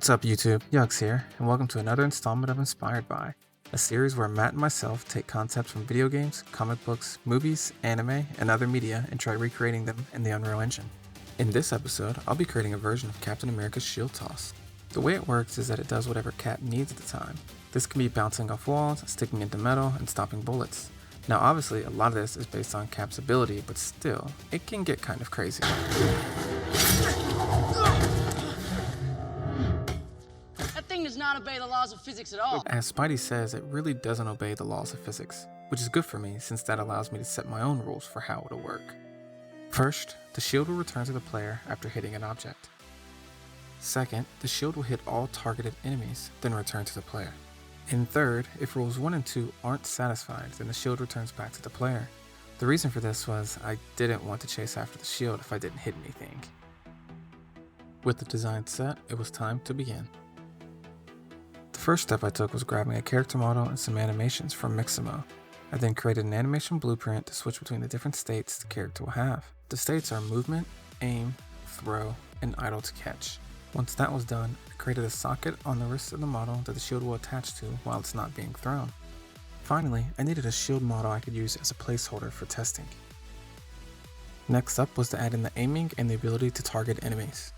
What's up YouTube, Yugs here, and welcome to another installment of Inspired By, a series where Matt and myself take concepts from video games, comic books, movies, anime, and other media and try recreating them in the Unreal Engine. In this episode, I'll be creating a version of Captain America's shield toss. The way it works is that it does whatever Cap needs at the time. This can be bouncing off walls, sticking into metal, and stopping bullets. Now obviously a lot of this is based on Cap's ability, but still, it can get kind of crazy. That thing does not obey the laws of physics at all. As Spidey says, it really doesn't obey the laws of physics, which is good for me since that allows me to set my own rules for how it'll work. First, the shield will return to the player after hitting an object. Second, the shield will hit all targeted enemies, then return to the player. And third, if rules 1 and 2 aren't satisfied, then the shield returns back to the player. The reason for this was I didn't want to chase after the shield if I didn't hit anything. With the design set, it was time to begin. The first step I took was grabbing a character model and some animations from Mixamo. I then created an animation blueprint to switch between the different states the character will have. The states are movement, aim, throw, and idle to catch. Once that was done, I created a socket on the wrist of the model that the shield will attach to while it's not being thrown. Finally, I needed a shield model I could use as a placeholder for testing. Next up was to add in the aiming and the ability to target enemies.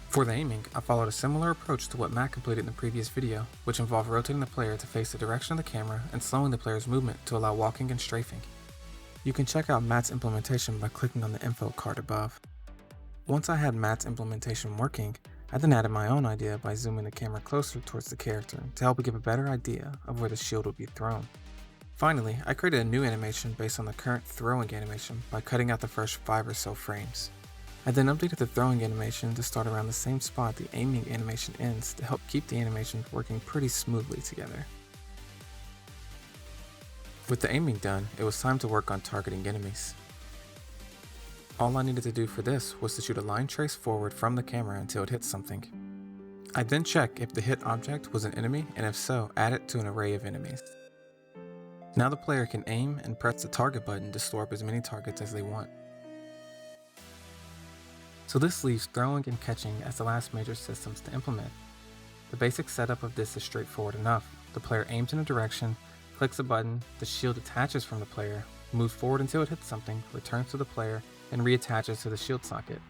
For the aiming, I followed a similar approach to what Matt completed in the previous video, which involved rotating the player to face the direction of the camera and slowing the player's movement to allow walking and strafing. You can check out Matt's implementation by clicking on the info card above. Once I had Matt's implementation working, I then added my own idea by zooming the camera closer towards the character to help give a better idea of where the shield would be thrown. Finally, I created a new animation based on the current throwing animation by cutting out the first 5 or so frames. I then updated the throwing animation to start around the same spot the aiming animation ends to help keep the animation working pretty smoothly together. With the aiming done, it was time to work on targeting enemies. All I needed to do for this was to shoot a line trace forward from the camera until it hit something. I'd then check if the hit object was an enemy, and if so, add it to an array of enemies. Now the player can aim and press the target button to store up as many targets as they want. So this leaves throwing and catching as the last major systems to implement. The basic setup of this is straightforward enough. The player aims in a direction, clicks a button, the shield attaches from the player, moves forward until it hits something, returns to the player, and reattaches to the shield socket.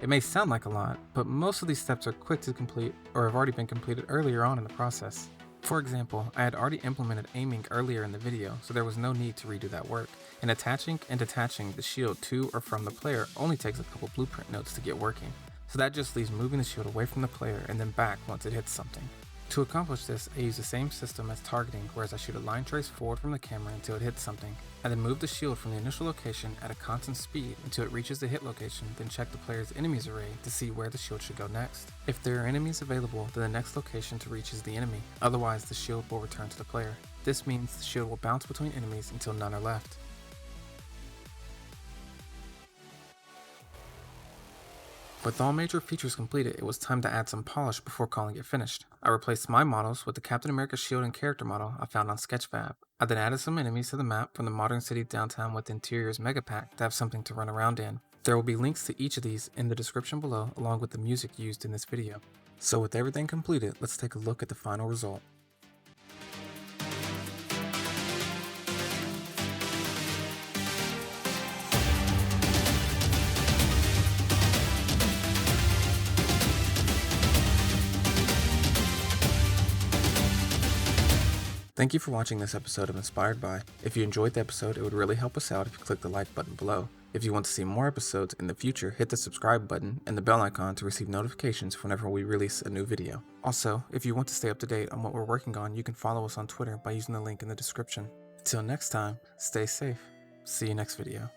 It may sound like a lot, but most of these steps are quick to complete or have already been completed earlier on in the process. For example, I had already implemented aiming earlier in the video, so there was no need to redo that work, and attaching and detaching the shield to or from the player only takes a couple blueprint notes to get working, so that just leaves moving the shield away from the player and then back once it hits something. To accomplish this, I use the same system as targeting, whereas I shoot a line trace forward from the camera until it hits something. I then move the shield from the initial location at a constant speed until it reaches the hit location, then check the player's enemies array to see where the shield should go next. If there are enemies available, then the next location to reach is the enemy, otherwise the shield will return to the player. This means the shield will bounce between enemies until none are left. With all major features completed, it was time to add some polish before calling it finished. I replaced my models with the Captain America shield and character model I found on Sketchfab. I then added some enemies to the map from the modern city downtown with Interior's Megapack to have something to run around in. There will be links to each of these in the description below along with the music used in this video. So with everything completed, let's take a look at the final result. Thank you for watching this episode of Inspired By. If you enjoyed the episode, it would really help us out if you click the like button below. If you want to see more episodes in the future, hit the subscribe button and the bell icon to receive notifications whenever we release a new video. Also, if you want to stay up to date on what we're working on, you can follow us on Twitter by using the link in the description. Till next time, stay safe. See you next video.